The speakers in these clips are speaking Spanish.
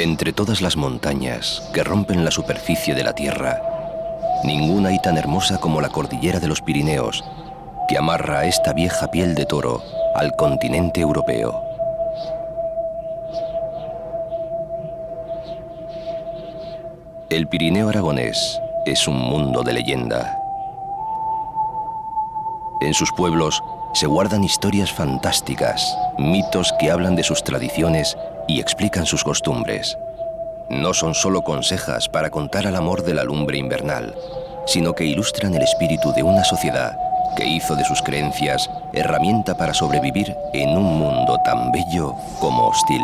Entre todas las montañas que rompen la superficie de la Tierra, ninguna hay tan hermosa como la cordillera de los Pirineos, que amarra a esta vieja piel de toro al continente europeo. El Pirineo aragonés es un mundo de leyenda. En sus pueblos se guardan historias fantásticas, mitos que hablan de sus tradiciones y explican sus costumbres. No son solo consejas para contar al amor de la lumbre invernal, sino que ilustran el espíritu de una sociedad que hizo de sus creencias herramienta para sobrevivir en un mundo tan bello como hostil.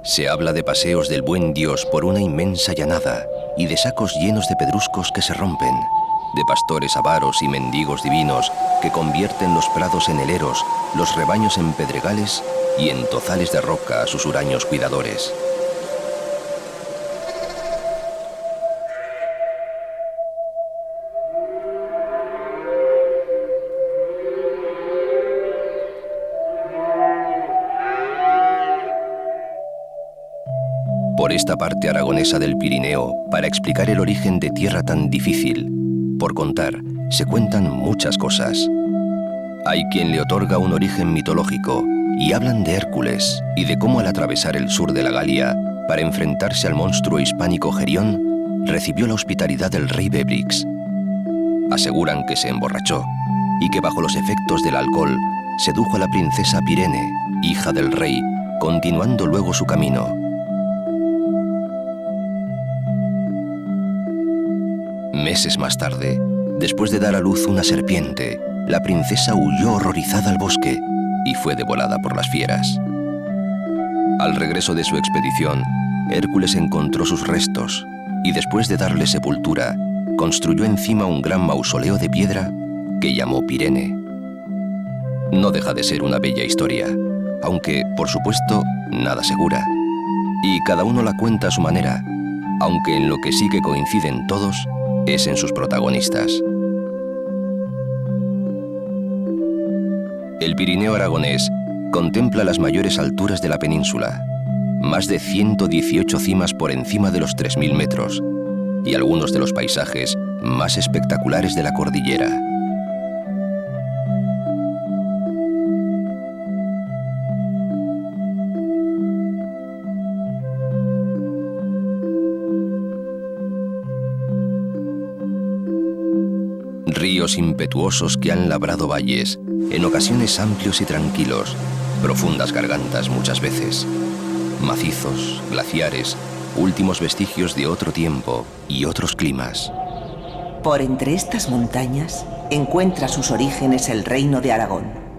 Se habla de paseos del buen Dios por una inmensa llanada y de sacos llenos de pedruscos que se rompen, de pastores avaros y mendigos divinos que convierten los prados en heleros, los rebaños en pedregales y en tozales de roca a sus huraños cuidadores. Por esta parte aragonesa del Pirineo, para explicar el origen de tierra tan difícil, por contar, se cuentan muchas cosas. Hay quien le otorga un origen mitológico y hablan de Hércules y de cómo al atravesar el sur de la Galia para enfrentarse al monstruo hispánico Gerión, recibió la hospitalidad del rey Bébrix. Aseguran que se emborrachó y que bajo los efectos del alcohol sedujo a la princesa Pirene, hija del rey, continuando luego su camino. Meses más tarde, después de dar a luz una serpiente, la princesa huyó horrorizada al bosque y fue devorada por las fieras. Al regreso de su expedición, Hércules encontró sus restos y después de darle sepultura, construyó encima un gran mausoleo de piedra que llamó Pirene. No deja de ser una bella historia, aunque, por supuesto, nada segura. Y cada uno la cuenta a su manera, aunque en lo que sí que coinciden todos es en sus protagonistas. El Pirineo aragonés contempla las mayores alturas de la península, más de 118 cimas por encima de los 3.000 metros, y algunos de los paisajes más espectaculares de la cordillera. Ríos impetuosos que han labrado valles, en ocasiones amplios y tranquilos, profundas gargantas muchas veces, macizos, glaciares, últimos vestigios de otro tiempo y otros climas. Por entre estas montañas encuentra sus orígenes el reino de Aragón.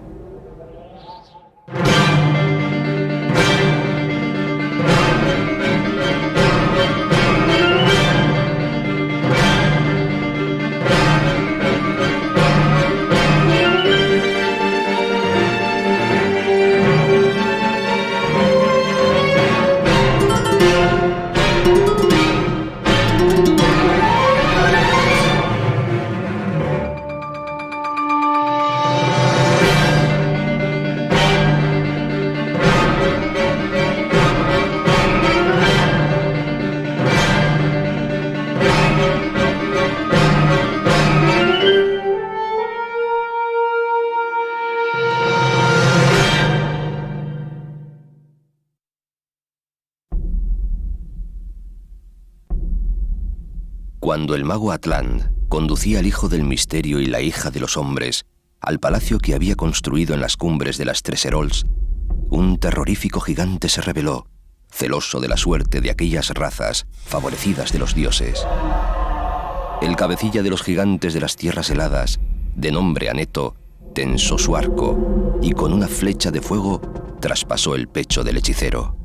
Cuando el mago Atlán conducía al hijo del misterio y la hija de los hombres al palacio que había construido en las cumbres de las Tres Herols, un terrorífico gigante se reveló, celoso de la suerte de aquellas razas favorecidas de los dioses. El cabecilla de los gigantes de las tierras heladas, de nombre Aneto, tensó su arco y con una flecha de fuego traspasó el pecho del hechicero.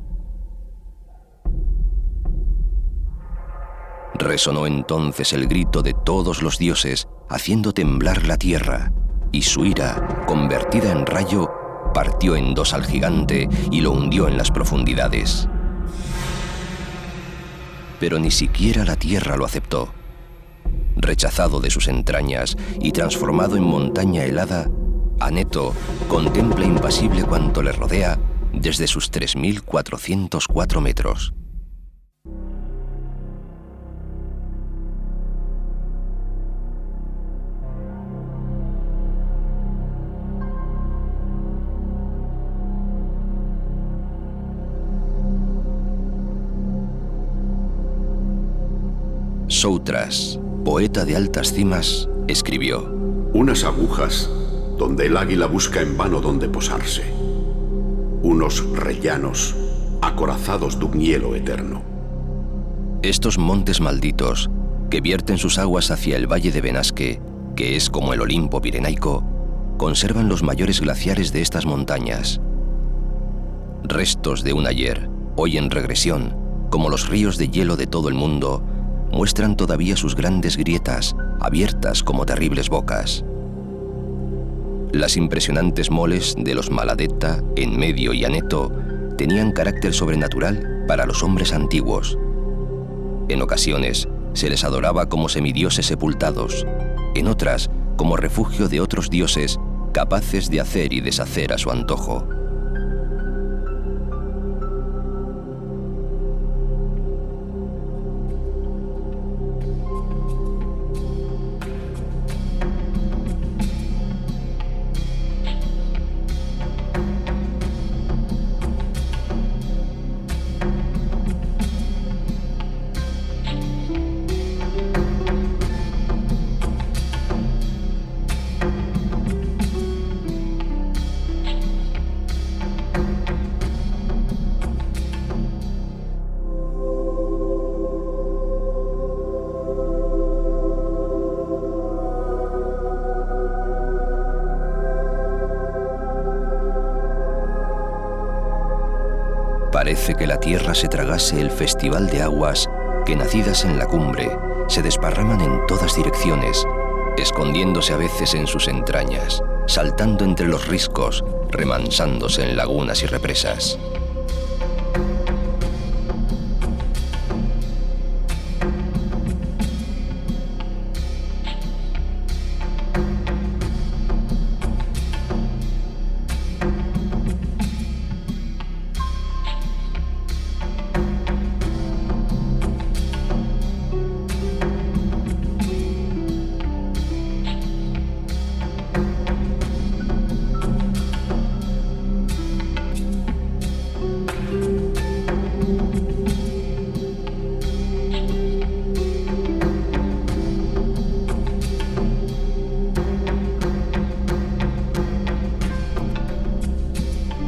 Resonó entonces el grito de todos los dioses, haciendo temblar la tierra, y su ira, convertida en rayo, partió en dos al gigante y lo hundió en las profundidades. Pero ni siquiera la tierra lo aceptó. Rechazado de sus entrañas y transformado en montaña helada, Aneto contempla impasible cuanto le rodea desde sus 3.404 metros. Soutras, poeta de altas cimas, escribió: unas agujas donde el águila busca en vano donde posarse. Unos rellanos acorazados de un hielo eterno. Estos montes malditos, que vierten sus aguas hacia el valle de Benasque, que es como el Olimpo pirenaico, conservan los mayores glaciares de estas montañas. Restos de un ayer, hoy en regresión, como los ríos de hielo de todo el mundo, muestran todavía sus grandes grietas, abiertas como terribles bocas. Las impresionantes moles de los Maladetta, Enmedio y Aneto tenían carácter sobrenatural para los hombres antiguos. En ocasiones se les adoraba como semidioses sepultados, en otras como refugio de otros dioses capaces de hacer y deshacer a su antojo. Parece que la tierra se tragase el festival de aguas que, nacidas en la cumbre, se desparraman en todas direcciones, escondiéndose a veces en sus entrañas, saltando entre los riscos, remansándose en lagunas y represas.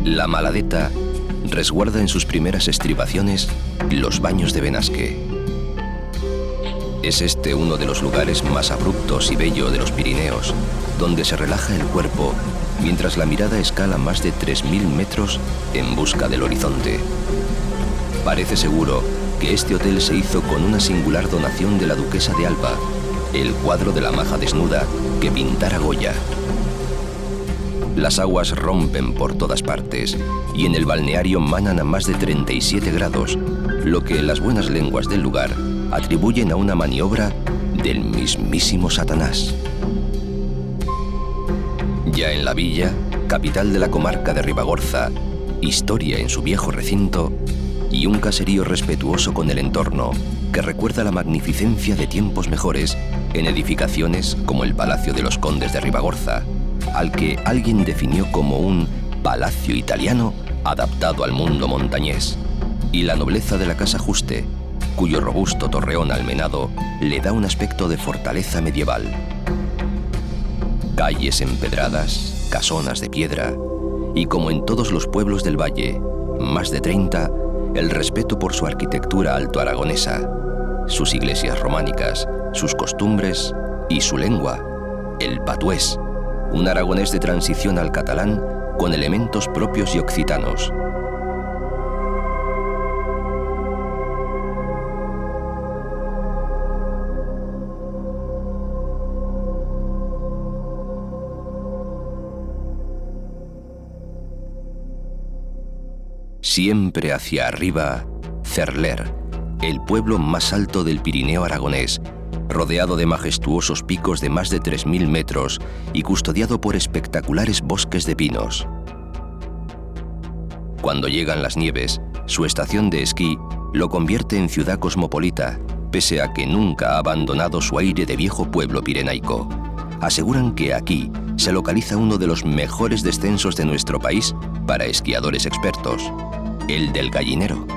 La Maladetta resguarda en sus primeras estribaciones los baños de Benasque. Es este uno de los lugares más abruptos y bello de los Pirineos, donde se relaja el cuerpo mientras la mirada escala más de 3.000 metros en busca del horizonte. Parece seguro que este hotel se hizo con una singular donación de la duquesa de Alba, el cuadro de la maja desnuda que pintara Goya. Las aguas rompen por todas partes y en el balneario manan a más de 37 grados, lo que las buenas lenguas del lugar atribuyen a una maniobra del mismísimo Satanás. Ya en la villa, capital de la comarca de Ribagorza, historia en su viejo recinto y un caserío respetuoso con el entorno que recuerda la magnificencia de tiempos mejores en edificaciones como el Palacio de los Condes de Ribagorza, al que alguien definió como un palacio italiano adaptado al mundo montañés, y la nobleza de la Casa Juste, cuyo robusto torreón almenado le da un aspecto de fortaleza medieval. Calles empedradas, casonas de piedra, y como en todos los pueblos del valle, más de 30, el respeto por su arquitectura altoaragonesa, sus iglesias románicas, sus costumbres y su lengua, el patués, un aragonés de transición al catalán con elementos propios y occitanos. Siempre hacia arriba, Cerler, el pueblo más alto del Pirineo aragonés, rodeado de majestuosos picos de más de 3.000 metros y custodiado por espectaculares bosques de pinos. Cuando llegan las nieves, su estación de esquí lo convierte en ciudad cosmopolita, pese a que nunca ha abandonado su aire de viejo pueblo pirenaico. Aseguran que aquí se localiza uno de los mejores descensos de nuestro país para esquiadores expertos, el del Gallinero.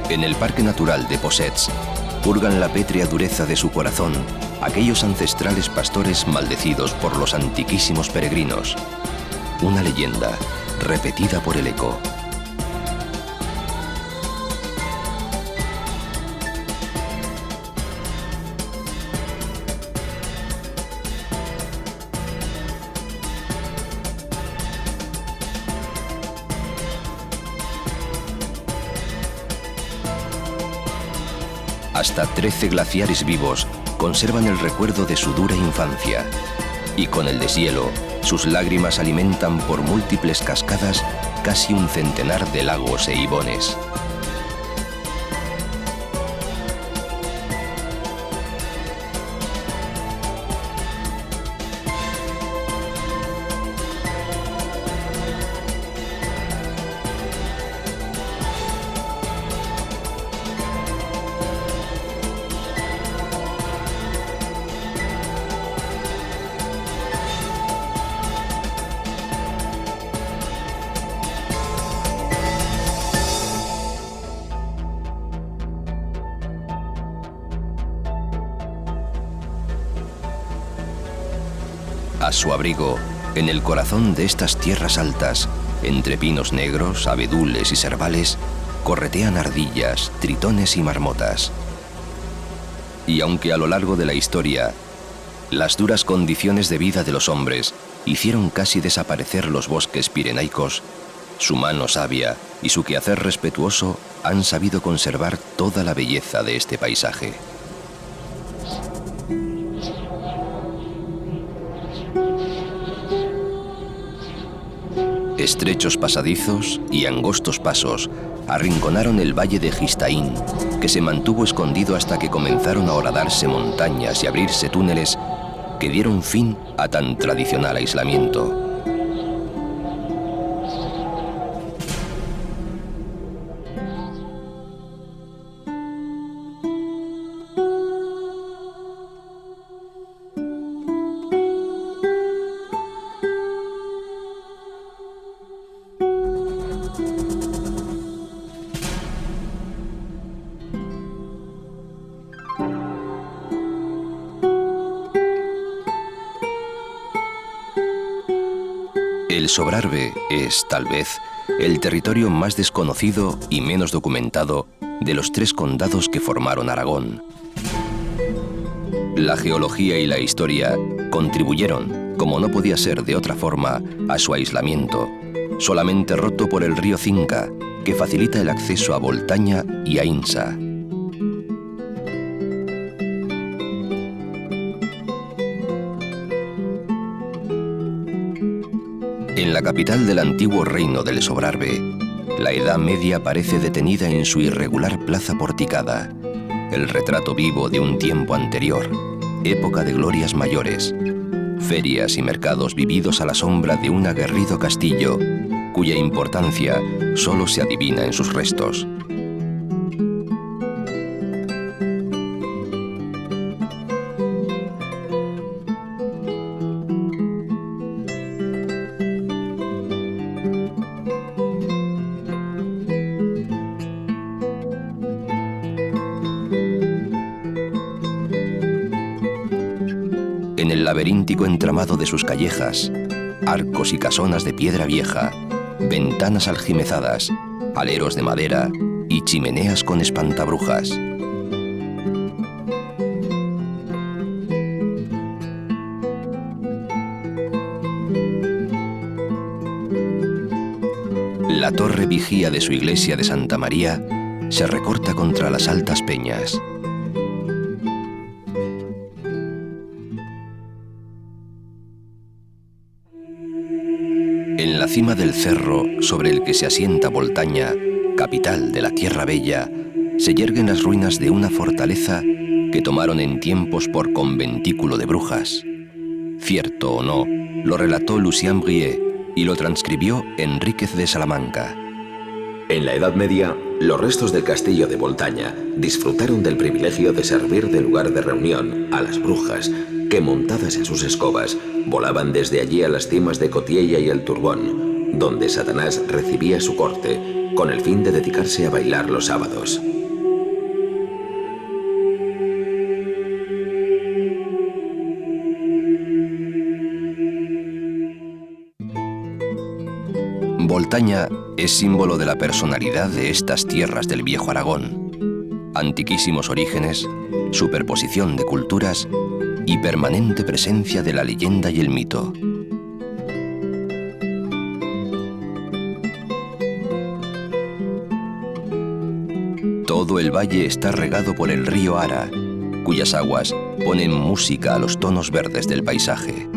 En el Parque Natural de Possets, purgan la pétrea dureza de su corazón aquellos ancestrales pastores maldecidos por los antiquísimos peregrinos. Una leyenda repetida por el eco. Hasta 13 glaciares vivos conservan el recuerdo de su dura infancia, y con el deshielo, sus lágrimas alimentan por múltiples cascadas casi un centenar de lagos e ibones. A su abrigo, en el corazón de estas tierras altas, entre pinos negros, abedules y serbales, corretean ardillas, tritones y marmotas. Y aunque a lo largo de la historia, las duras condiciones de vida de los hombres hicieron casi desaparecer los bosques pirenaicos, su mano sabia y su quehacer respetuoso han sabido conservar toda la belleza de este paisaje. Estrechos pasadizos y angostos pasos arrinconaron el valle de Gistaín, que se mantuvo escondido hasta que comenzaron a horadarse montañas y abrirse túneles que dieron fin a tan tradicional aislamiento. El Sobrarbe es, tal vez, el territorio más desconocido y menos documentado de los 3 condados que formaron Aragón. La geología y la historia contribuyeron, como no podía ser de otra forma, a su aislamiento, solamente roto por el río Cinca, que facilita el acceso a Boltaña y a Insa. En la capital del antiguo reino del Sobrarbe, la Edad Media parece detenida en su irregular plaza porticada, el retrato vivo de un tiempo anterior, época de glorias mayores, ferias y mercados vividos a la sombra de un aguerrido castillo, cuya importancia solo se adivina en sus restos. en el laberíntico entramado de sus callejas, arcos y casonas de piedra vieja, ventanas aljimezadas, aleros de madera y chimeneas con espantabrujas. La torre vigía de su iglesia de Santa María se recorta contra las altas peñas. En la cima del cerro sobre el que se asienta Boltaña, capital de la Tierra Bella, se yerguen las ruinas de una fortaleza que tomaron en tiempos por conventículo de brujas. Cierto o no, lo relató Lucien Brie y lo transcribió Enríquez de Salamanca. En la Edad Media, los restos del castillo de Boltaña disfrutaron del privilegio de servir de lugar de reunión a las brujas, que montadas en sus escobas, volaban desde allí a las cimas de Cotiella y el Turbón, donde Satanás recibía su corte, con el fin de dedicarse a bailar los sábados. Boltaña es símbolo de la personalidad de estas tierras del viejo Aragón. Antiquísimos orígenes, superposición de culturas y permanente presencia de la leyenda y el mito. Todo el valle está regado por el río Ara, cuyas aguas ponen música a los tonos verdes del paisaje.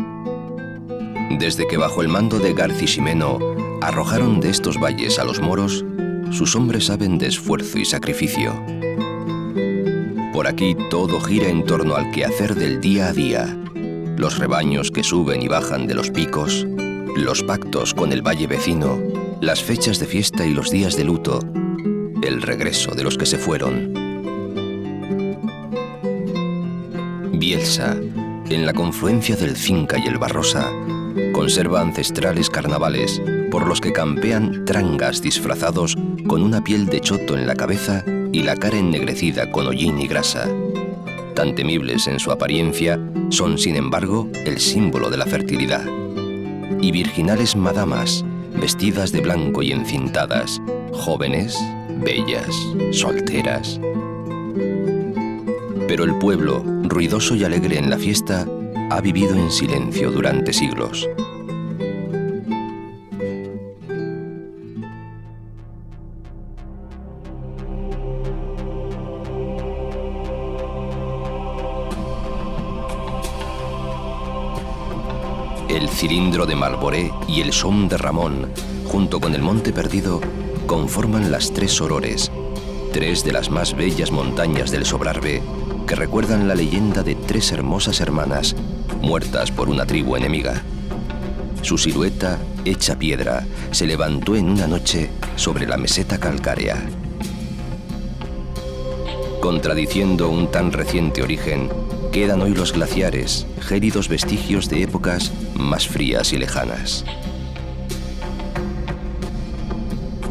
Desde que bajo el mando de Garciximeno arrojaron de estos valles a los moros, sus hombres saben de esfuerzo y sacrificio. Por aquí todo gira en torno al quehacer del día a día. Los rebaños que suben y bajan de los picos, los pactos con el valle vecino, las fechas de fiesta y los días de luto, el regreso de los que se fueron. Bielsa, en la confluencia del Cinca y el Barrosa, conserva ancestrales carnavales por los que campean trangas disfrazados con una piel de choto en la cabeza y la cara ennegrecida con hollín y grasa. Tan temibles en su apariencia, son sin embargo el símbolo de la fertilidad. Y virginales madamas, vestidas de blanco y encintadas, jóvenes, bellas, solteras. Pero el pueblo, ruidoso y alegre en la fiesta, ha vivido en silencio durante siglos. El cilindro de Malboré y el Som de Ramón, junto con el Monte Perdido, conforman las tres Sorores, tres de las más bellas montañas del Sobrarbe, que recuerdan la leyenda de tres hermosas hermanas, muertas por una tribu enemiga. Su silueta, hecha piedra, se levantó en una noche sobre la meseta calcárea. Contradiciendo un tan reciente origen, quedan hoy los glaciares, gélidos vestigios de épocas más frías y lejanas.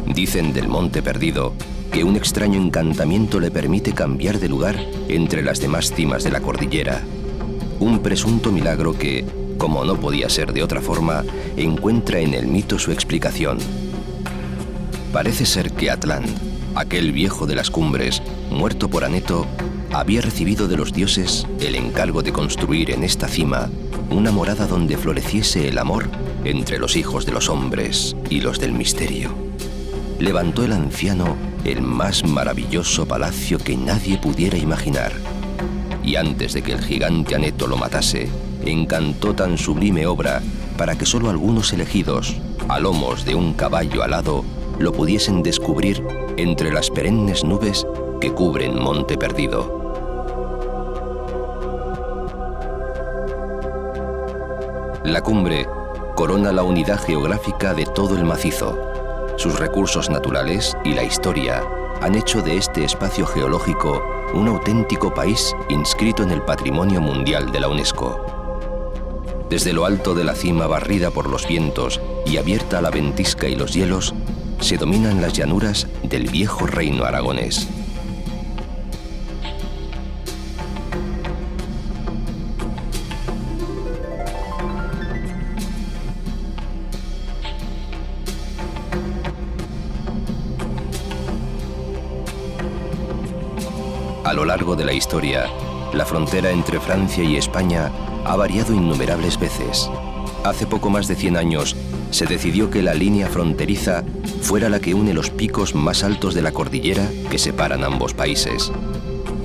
Dicen del Monte Perdido que un extraño encantamiento le permite cambiar de lugar entre las demás cimas de la cordillera. Un presunto milagro que, como no podía ser de otra forma, encuentra en el mito su explicación. Parece ser que Atlán, aquel viejo de las cumbres, muerto por Aneto, había recibido de los dioses el encargo de construir en esta cima una morada donde floreciese el amor entre los hijos de los hombres y los del misterio. Levantó el anciano el más maravilloso palacio que nadie pudiera imaginar, y antes de que el gigante Aneto lo matase, encantó tan sublime obra para que solo algunos elegidos, a lomos de un caballo alado, lo pudiesen descubrir entre las perennes nubes que cubren Monte Perdido. La cumbre corona la unidad geográfica de todo el macizo. Sus recursos naturales y la historia han hecho de este espacio geológico un auténtico país inscrito en el Patrimonio Mundial de la UNESCO. Desde lo alto de la cima barrida por los vientos y abierta a la ventisca y los hielos, se dominan las llanuras del viejo reino aragonés. A lo largo de la historia, la frontera entre Francia y España ha variado innumerables veces. Hace poco más de 100 años, se decidió que la línea fronteriza fuera la que une los picos más altos de la cordillera que separan ambos países.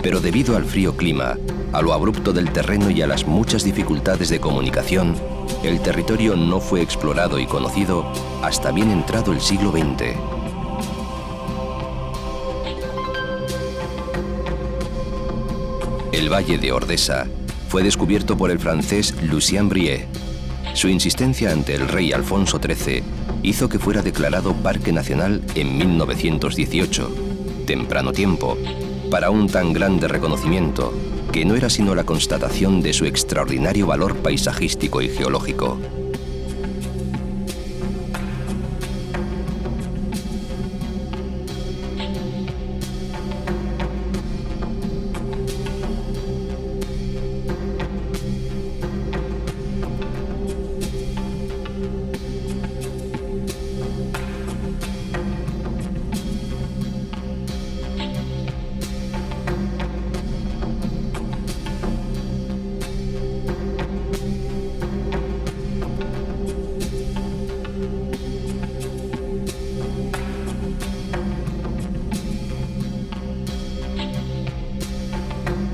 Pero debido al frío clima, a lo abrupto del terreno y a las muchas dificultades de comunicación, el territorio no fue explorado y conocido hasta bien entrado el siglo XX. El Valle de Ordesa fue descubierto por el francés Lucien Brie. Su insistencia ante el rey Alfonso XIII hizo que fuera declarado Parque Nacional en 1918, temprano tiempo, para un tan grande reconocimiento que no era sino la constatación de su extraordinario valor paisajístico y geológico.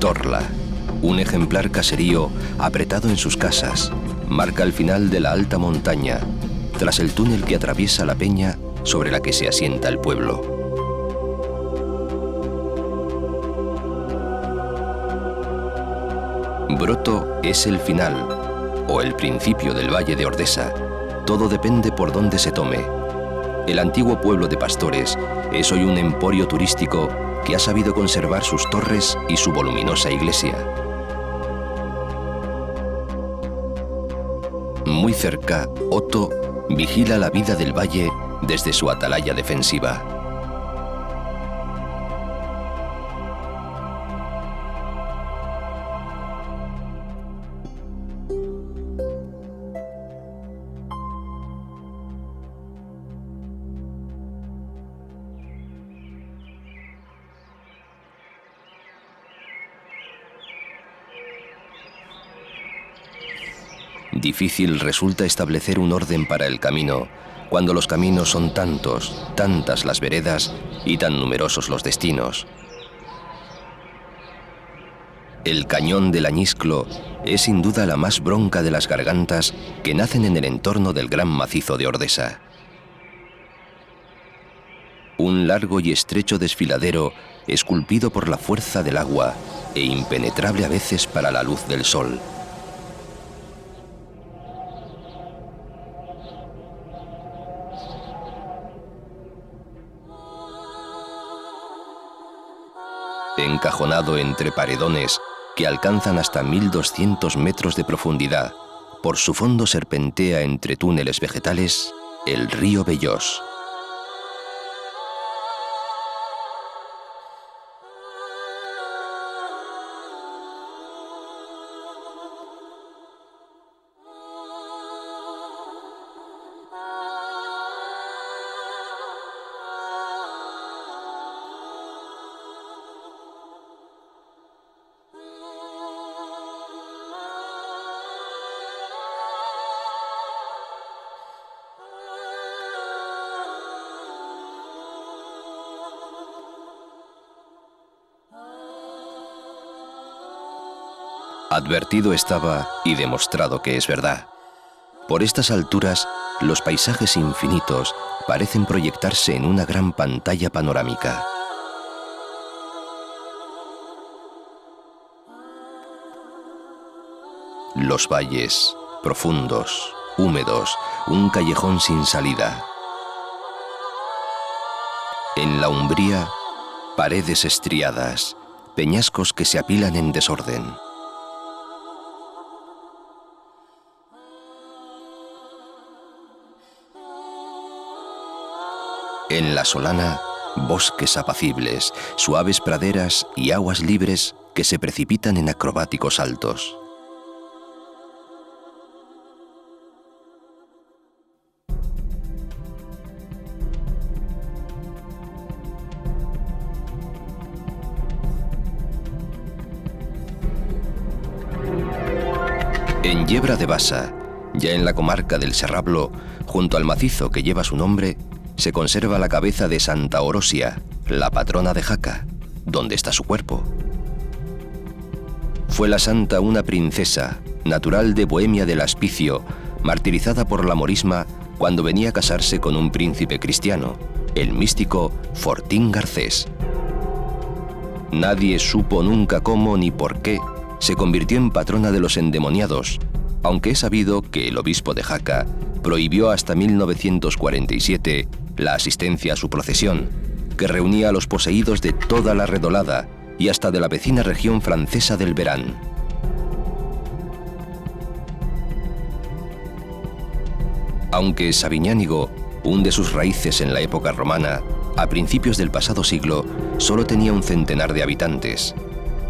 Torla, un ejemplar caserío apretado en sus casas, marca el final de la alta montaña, tras el túnel que atraviesa la peña sobre la que se asienta el pueblo. Broto es el final, o el principio del Valle de Ordesa. Todo depende por dónde se tome. El antiguo pueblo de pastores es hoy un emporio turístico que ha sabido conservar sus torres y su voluminosa iglesia. Muy cerca, Otto vigila la vida del valle desde su atalaya defensiva. Difícil resulta establecer un orden para el camino, cuando los caminos son tantos, tantas las veredas y tan numerosos los destinos. El cañón del Añisclo es sin duda la más bronca de las gargantas que nacen en el entorno del gran macizo de Ordesa. Un largo y estrecho desfiladero esculpido por la fuerza del agua e impenetrable a veces para la luz del sol. Encajonado entre paredones que alcanzan hasta 1200 metros de profundidad, por su fondo serpentea entre túneles vegetales el río Bellós. Advertido estaba y demostrado que es verdad. Por estas alturas, los paisajes infinitos parecen proyectarse en una gran pantalla panorámica. Los valles, profundos, húmedos, un callejón sin salida. En la umbría, paredes estriadas, peñascos que se apilan en desorden. En la solana, bosques apacibles, suaves praderas y aguas libres que se precipitan en acrobáticos saltos. En Yebra de Basa, ya en la comarca del Serrablo, junto al macizo que lleva su nombre, se conserva la cabeza de Santa Orosia, la patrona de Jaca, donde está su cuerpo. Fue la santa una princesa, natural de Bohemia del Aspicio, martirizada por la morisma cuando venía a casarse con un príncipe cristiano, el místico Fortín Garcés. Nadie supo nunca cómo ni por qué se convirtió en patrona de los endemoniados, aunque es sabido que el obispo de Jaca prohibió hasta 1947 la asistencia a su procesión, que reunía a los poseídos de toda la Redolada y hasta de la vecina región francesa del Verán. Aunque Sabiñánigo hunde sus raíces en la época romana, a principios del pasado siglo solo tenía un centenar de habitantes,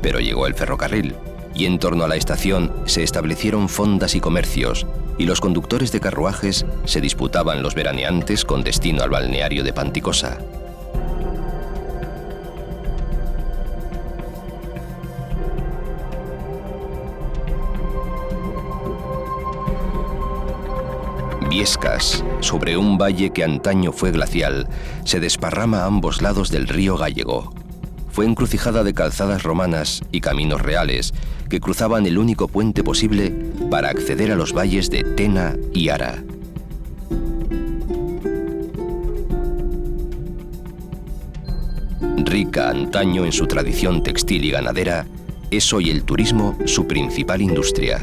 pero llegó el ferrocarril y en torno a la estación se establecieron fondas y comercios, y los conductores de carruajes se disputaban los veraneantes con destino al balneario de Panticosa. Viescas, sobre un valle que antaño fue glacial, se desparrama a ambos lados del río Gallego. Fue encrucijada de calzadas romanas y caminos reales que cruzaban el único puente posible para acceder a los valles de Tena y Ara. Rica antaño en su tradición textil y ganadera, es hoy el turismo su principal industria.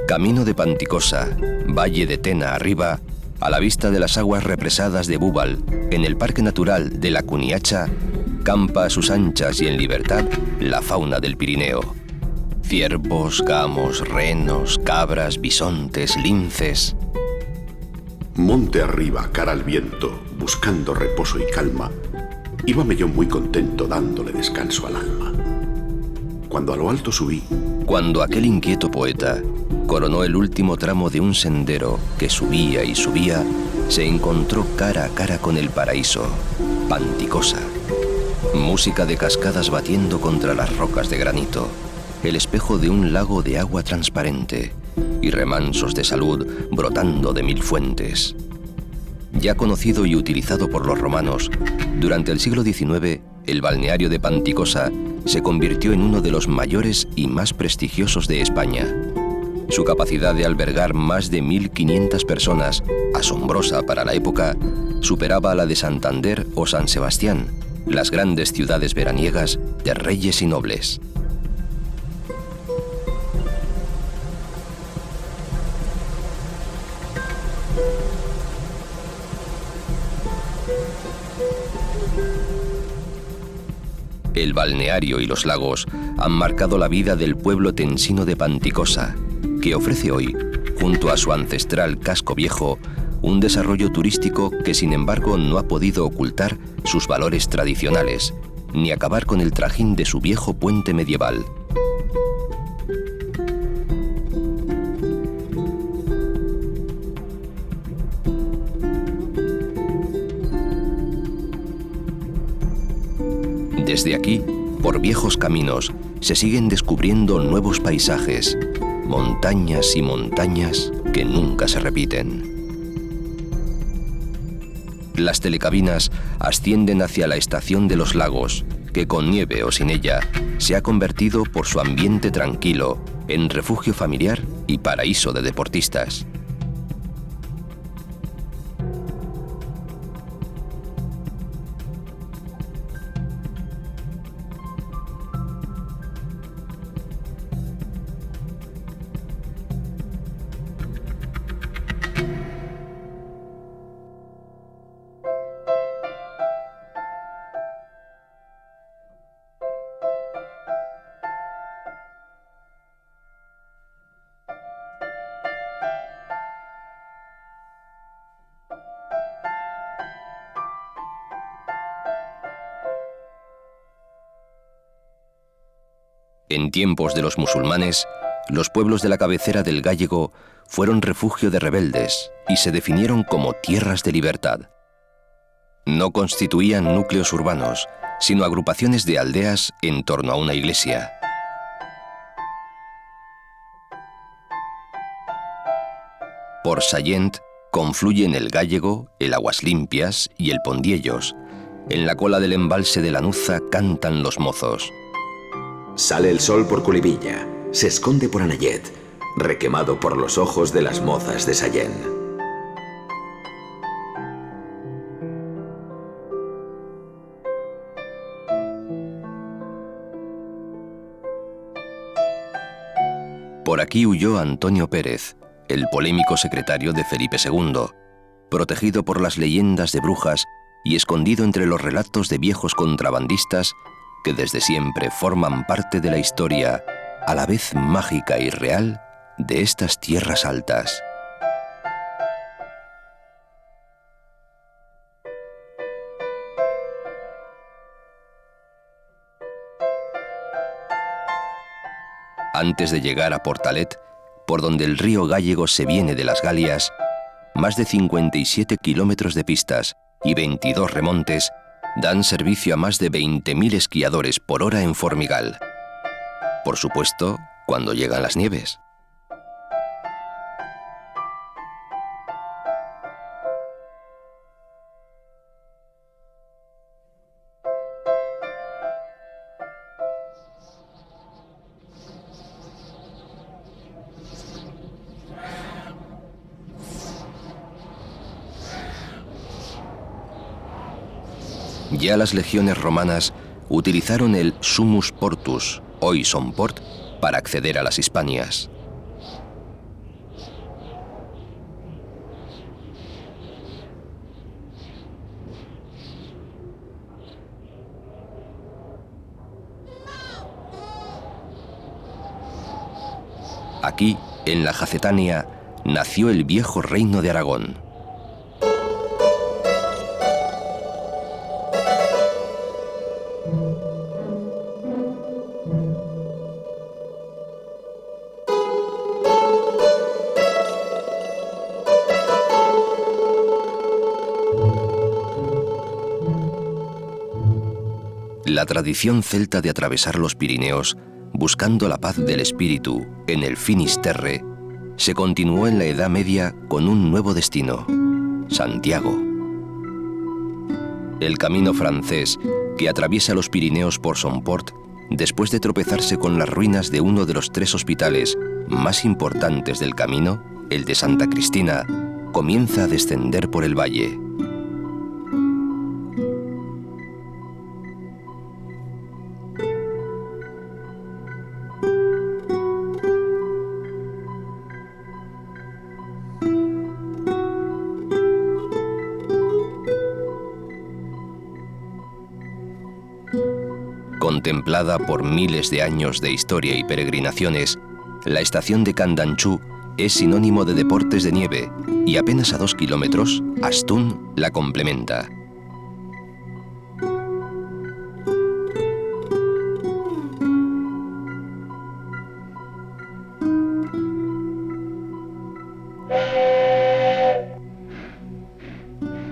Camino de Panticosa, valle de Tena arriba, a la vista de las aguas represadas de Búbal, en el Parque Natural de la Cuniacha, campa a sus anchas y en libertad la fauna del Pirineo. Ciervos, gamos, renos, cabras, bisontes, linces. Monte arriba, cara al viento, buscando reposo y calma, íbame yo muy contento dándole descanso al alma. Cuando a lo alto subí, Cuando aquel inquieto poeta coronó el último tramo de un sendero que subía y subía, se encontró cara a cara con el paraíso, Panticosa. Música de cascadas batiendo contra las rocas de granito, el espejo de un lago de agua transparente y remansos de salud brotando de mil fuentes. Ya conocido y utilizado por los romanos, durante el siglo XIX, el balneario de Panticosa se convirtió en uno de los mayores y más prestigiosos de España. Su capacidad de albergar más de 1.500 personas, asombrosa para la época, superaba a la de Santander o San Sebastián, las grandes ciudades veraniegas de reyes y nobles. El balneario y los lagos han marcado la vida del pueblo tensino de Panticosa, que ofrece hoy, junto a su ancestral casco viejo, un desarrollo turístico que sin embargo no ha podido ocultar sus valores tradicionales, ni acabar con el trajín de su viejo puente medieval. Desde aquí, por viejos caminos, se siguen descubriendo nuevos paisajes, montañas y montañas que nunca se repiten. Las telecabinas ascienden hacia la estación de los lagos, que con nieve o sin ella, se ha convertido por su ambiente tranquilo en refugio familiar y paraíso de deportistas. En tiempos de los musulmanes, los pueblos de la cabecera del Gállego fueron refugio de rebeldes y se definieron como tierras de libertad. No constituían núcleos urbanos, sino agrupaciones de aldeas en torno a una iglesia. Por Sallent confluyen el Gállego, el Aguas Limpias y el Pondiellos. En la cola del embalse de Lanuza cantan los mozos. Sale el sol por Culibilla, se esconde por Anayet, requemado por los ojos de las mozas de Sallent. Por aquí huyó Antonio Pérez, el polémico secretario de Felipe II, protegido por las leyendas de brujas y escondido entre los relatos de viejos contrabandistas que desde siempre forman parte de la historia, a la vez mágica y real, de estas tierras altas. Antes de llegar a Portalet, por donde el río Gállego se viene de las Galias, más de 57 kilómetros de pistas y 22 remontes dan servicio a más de 20.000 esquiadores por hora en Formigal. Por supuesto, cuando llegan las nieves. Ya las legiones romanas utilizaron el Summus Portus, hoy Somport, para acceder a las Hispanias. Aquí, en la Jacetania, nació el viejo reino de Aragón. La tradición celta de atravesar los Pirineos buscando la paz del espíritu en el Finisterre se continuó en la Edad Media con un nuevo destino: Santiago. El camino francés que atraviesa los Pirineos por Somport, después de tropezarse con las ruinas de uno de los 3 hospitales más importantes del camino, el de Santa Cristina, comienza a descender por el valle. Contemplada por miles de años de historia y peregrinaciones, la estación de Candanchú es sinónimo de deportes de nieve y apenas a 2 kilómetros, Astún la complementa.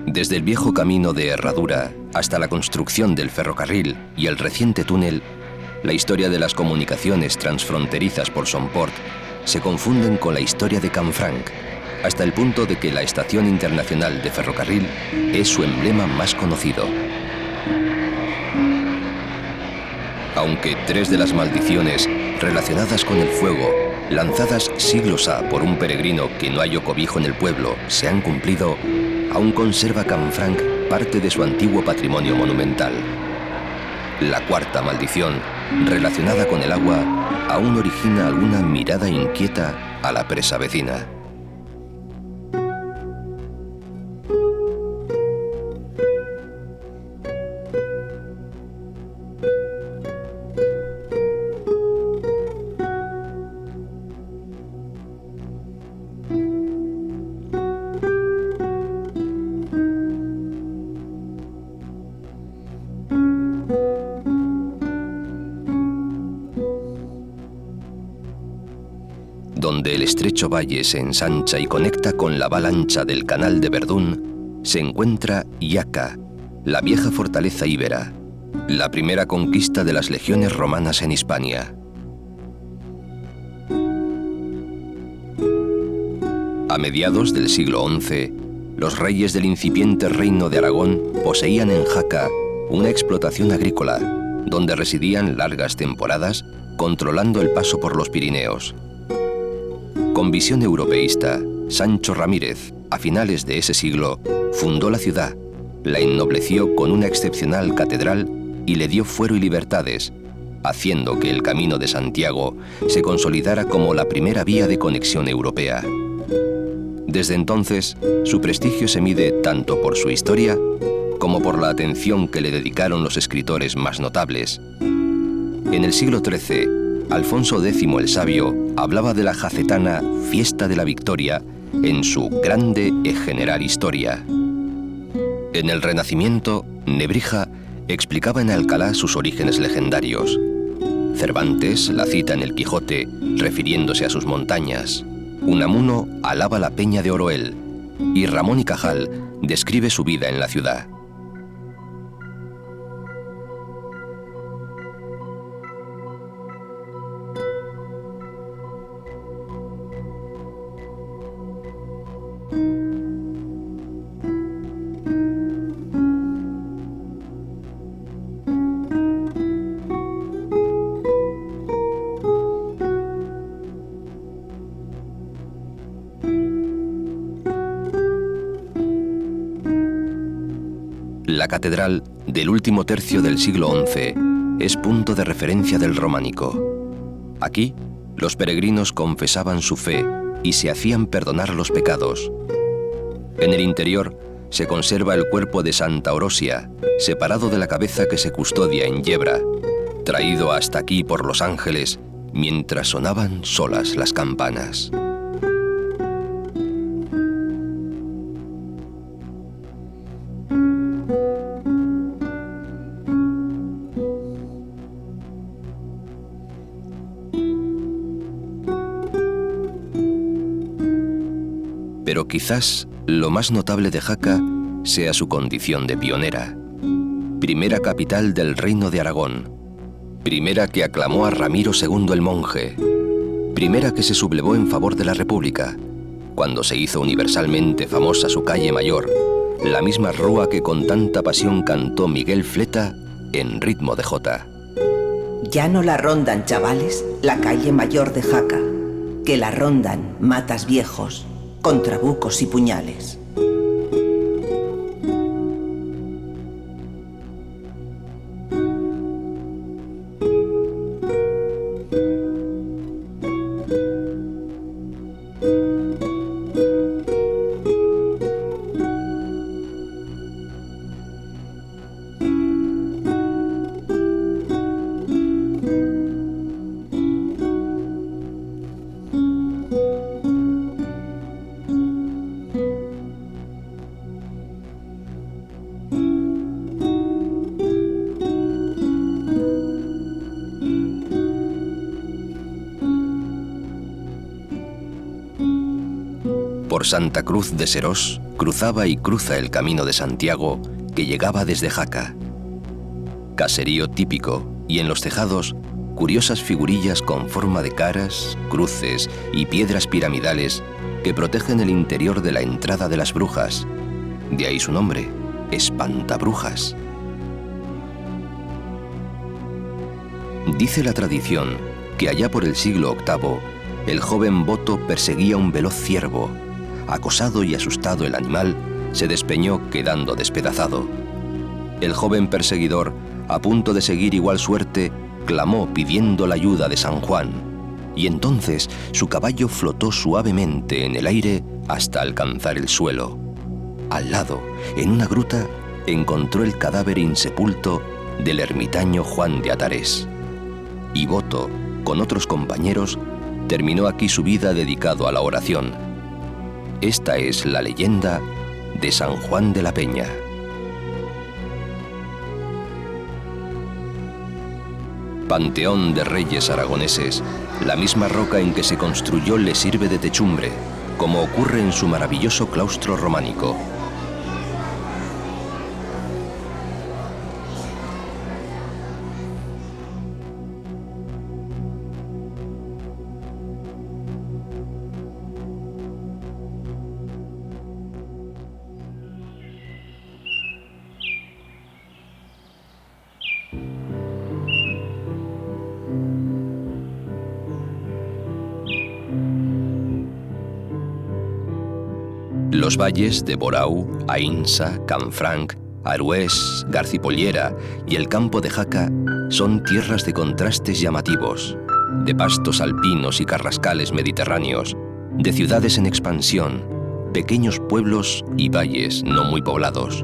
Desde el viejo camino de Herradura hasta la construcción del ferrocarril y el reciente túnel, la historia de las comunicaciones transfronterizas por Somport se confunden con la historia de Canfranc, hasta el punto de que la Estación Internacional de Ferrocarril es su emblema más conocido. Aunque 3 de las maldiciones relacionadas con el fuego, lanzadas siglos ha por un peregrino que no halló cobijo en el pueblo, se han cumplido, aún conserva Canfranc parte de su antiguo patrimonio monumental. La 4ª maldición, relacionada con el agua, aún origina alguna mirada inquieta a la presa vecina. donde el estrecho valle se ensancha y conecta con la val ancha del canal de Verdún, se encuentra Jaca, la vieja fortaleza íbera, la primera conquista de las legiones romanas en Hispania. A mediados del siglo XI, los reyes del incipiente reino de Aragón poseían en Jaca una explotación agrícola, donde residían largas temporadas controlando el paso por los Pirineos. Con visión europeísta, Sancho Ramírez, a finales de ese siglo, fundó la ciudad, la ennobleció con una excepcional catedral y le dio fuero y libertades, haciendo que el Camino de Santiago se consolidara como la primera vía de conexión europea. Desde entonces, su prestigio se mide tanto por su historia como por la atención que le dedicaron los escritores más notables. En el siglo XIII, Alfonso X el Sabio hablaba de la jacetana Fiesta de la Victoria en su Grande e General Historia. En el Renacimiento, Nebrija explicaba en Alcalá sus orígenes legendarios. Cervantes la cita en el Quijote, refiriéndose a sus montañas. Unamuno alaba la peña de Oroel y Ramón y Cajal describe su vida en la ciudad. La catedral del último tercio del siglo XI es punto de referencia del románico. Aquí, los peregrinos confesaban su fe y se hacían perdonar los pecados. En el interior se conserva el cuerpo de Santa Orosia, separado de la cabeza que se custodia en Yebra, traído hasta aquí por los ángeles mientras sonaban solas las campanas. Pero quizás lo más notable de Jaca sea su condición de pionera. Primera capital del reino de Aragón. Primera que aclamó a Ramiro II el monje. Primera que se sublevó en favor de la República, cuando se hizo universalmente famosa su calle mayor, la misma rúa que con tanta pasión cantó Miguel Fleta en ritmo de jota. Ya no la rondan, chavales, la calle mayor de Jaca, que la rondan matas viejos, con trabucos y puñales. Por Santa Cruz de Serós cruzaba y cruza el Camino de Santiago que llegaba desde Jaca. Caserío típico y en los tejados curiosas figurillas con forma de caras, cruces y piedras piramidales que protegen el interior de la entrada de las brujas. De ahí su nombre, Espantabrujas. Dice la tradición que allá por el siglo VIII el joven Boto perseguía un veloz ciervo. Acosado y asustado el animal, se despeñó quedando despedazado. El joven perseguidor, a punto de seguir igual suerte, clamó pidiendo la ayuda de San Juan, y entonces su caballo flotó suavemente en el aire hasta alcanzar el suelo. Al lado, en una gruta, encontró el cadáver insepulto del ermitaño Juan de Atarés. Y Boto, con otros compañeros, terminó aquí su vida dedicado a la oración. Esta es la leyenda de San Juan de la Peña. Panteón de reyes aragoneses La misma roca en que se construyó le sirve de techumbre, como ocurre en su maravilloso claustro románico. Los valles de Borau, Aínsa, Canfranc, Arués, Garcipollera y el campo de Jaca son tierras de contrastes llamativos, de pastos alpinos y carrascales mediterráneos, de ciudades en expansión, pequeños pueblos y valles no muy poblados.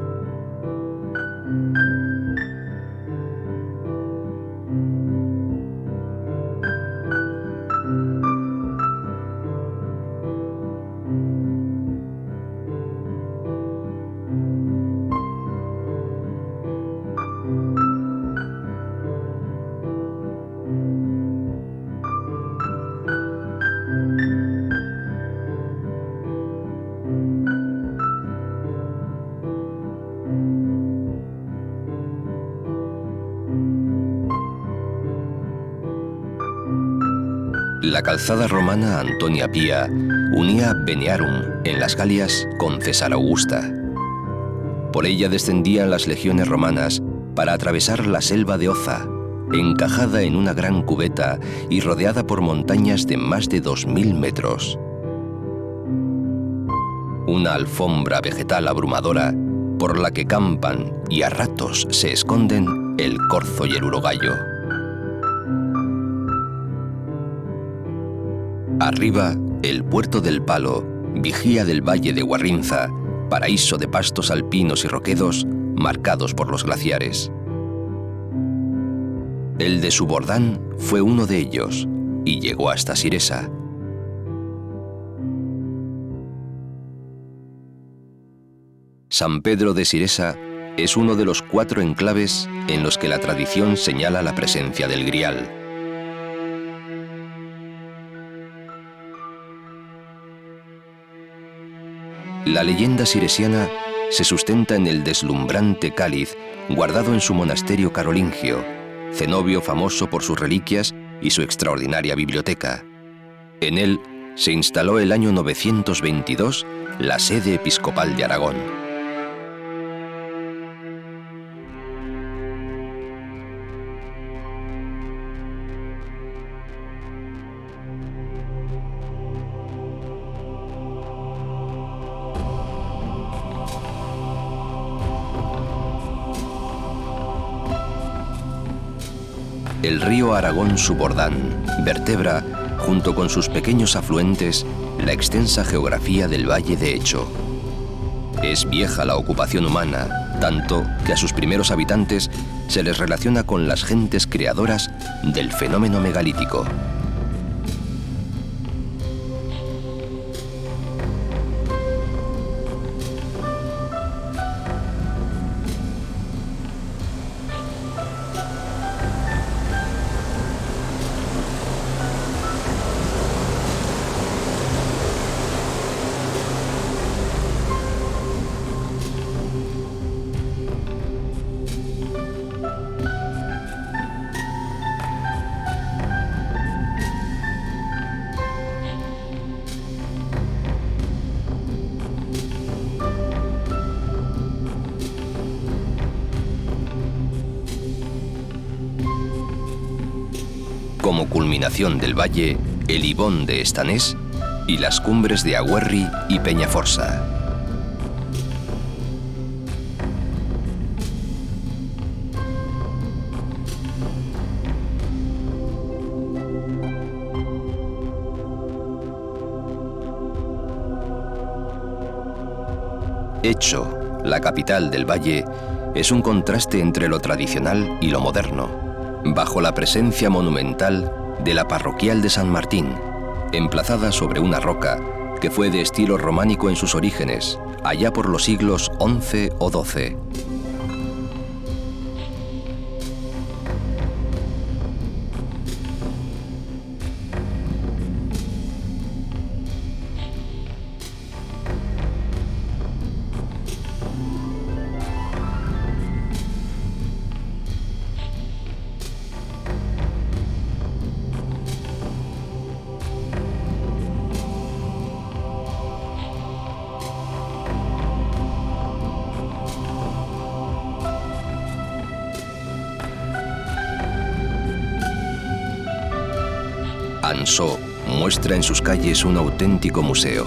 La calzada romana Antonia Pia unía Benearum, en las Galias, con Cesar Augusta. Por ella descendían las legiones romanas para atravesar la selva de Oza, encajada en una gran cubeta y rodeada por montañas de más de 2000 metros. Una alfombra vegetal abrumadora por la que campan y a ratos se esconden el corzo y el urogallo. Arriba, el puerto del Palo, vigía del valle de Guarrinza, paraíso de pastos alpinos y roquedos marcados por los glaciares. El de Subordán fue uno de ellos y llegó hasta Siresa. San Pedro de Siresa es uno de los 4 enclaves en los que la tradición señala la presencia del Grial. La leyenda siresiana se sustenta en el deslumbrante cáliz guardado en su monasterio carolingio, cenobio famoso por sus reliquias y su extraordinaria biblioteca. En él se instaló el año 922 la sede episcopal de Aragón. El río Aragón Subordán vertebra, junto con sus pequeños afluentes, la extensa geografía del Valle de Hecho. Es vieja la ocupación humana, tanto que a sus primeros habitantes se les relaciona con las gentes creadoras del fenómeno megalítico. Como culminación del valle, el ibón de Estanés y las cumbres de Agüerri y Peñaforsa. Hecho, la capital del valle, es un contraste entre lo tradicional y lo moderno, bajo la presencia monumental de la parroquial de San Martín, emplazada sobre una roca que fue de estilo románico en sus orígenes, allá por los siglos XI o XII. Ansó muestra en sus calles un auténtico museo.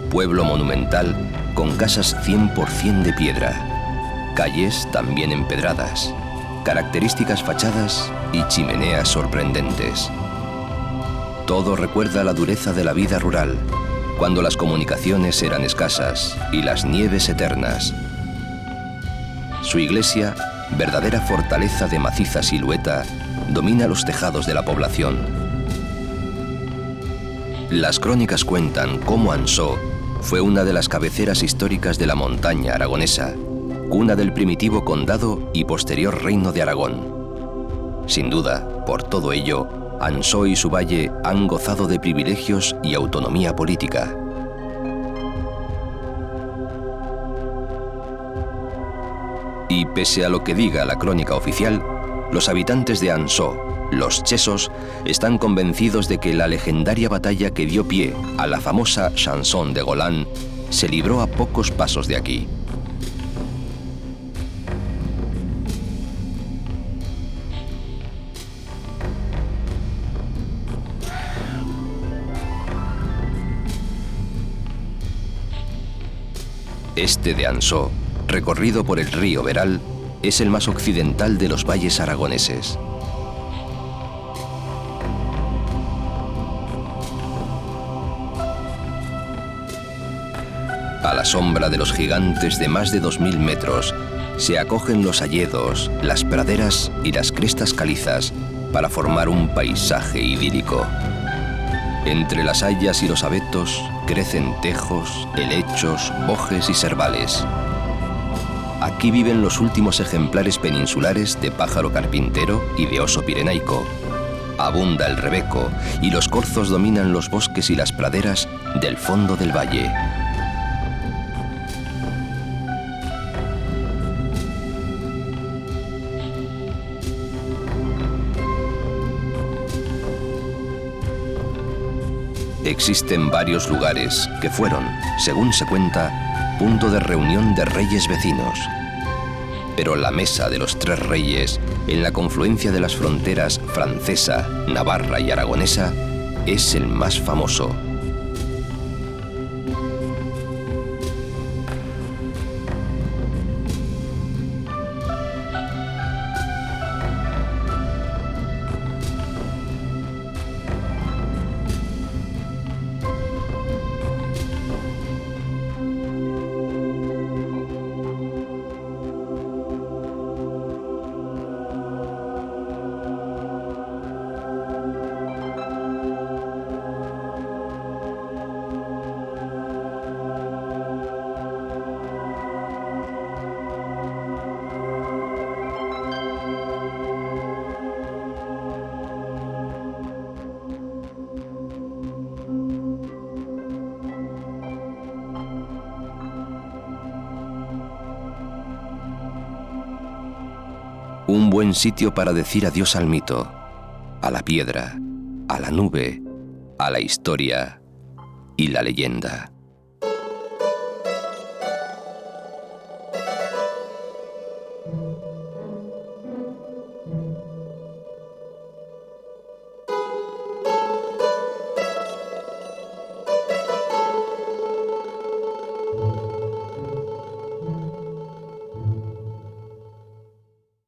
Pueblo monumental con casas 100% de piedra, calles también empedradas, características fachadas y chimeneas sorprendentes. Todo recuerda la dureza de la vida rural, cuando las comunicaciones eran escasas y las nieves eternas. Su iglesia, verdadera fortaleza de maciza silueta, domina los tejados de la población. Las crónicas cuentan cómo Ansó fue una de las cabeceras históricas de la montaña aragonesa, cuna del primitivo condado y posterior reino de Aragón. Sin duda, por todo ello, Ansó y su valle han gozado de privilegios y autonomía política. Y pese a lo que diga la crónica oficial, los habitantes de Ansó, los chesos, están convencidos de que la legendaria batalla que dio pie a la famosa Chanson de Golán se libró a pocos pasos de aquí. Este de Ansó, recorrido por el río Veral, es el más occidental de los valles aragoneses. A la sombra de los gigantes de más de 2000 metros se acogen los hayedos, las praderas y las crestas calizas para formar un paisaje idílico. Entre las hayas y los abetos crecen tejos, helechos, bojes y serbales. Aquí viven los últimos ejemplares peninsulares de pájaro carpintero y de oso pirenaico. Abunda el rebeco y los corzos dominan los bosques y las praderas del fondo del valle. Existen varios lugares que fueron, según se cuenta, punto de reunión de reyes vecinos. Pero la Mesa de los Tres Reyes, en la confluencia de las fronteras francesa, navarra y aragonesa, es el más famoso. Un buen sitio para decir adiós al mito, a la piedra, a la nube, a la historia y la leyenda.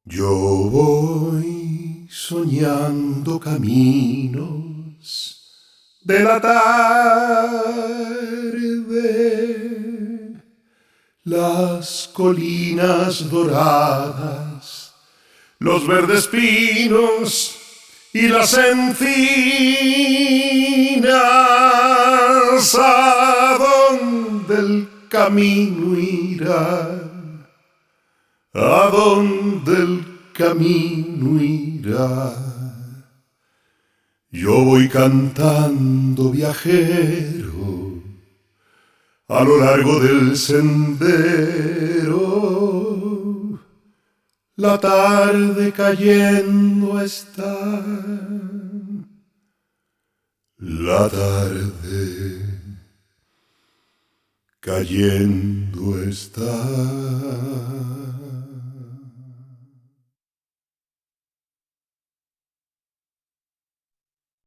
Yo voy soñando caminos de la tarde, las colinas doradas, los verdes pinos y las encinas, ¿a dónde el camino irá? ¿A dónde el camino irá? Yo voy cantando viajero a lo largo del sendero. La tarde cayendo está, la tarde cayendo está.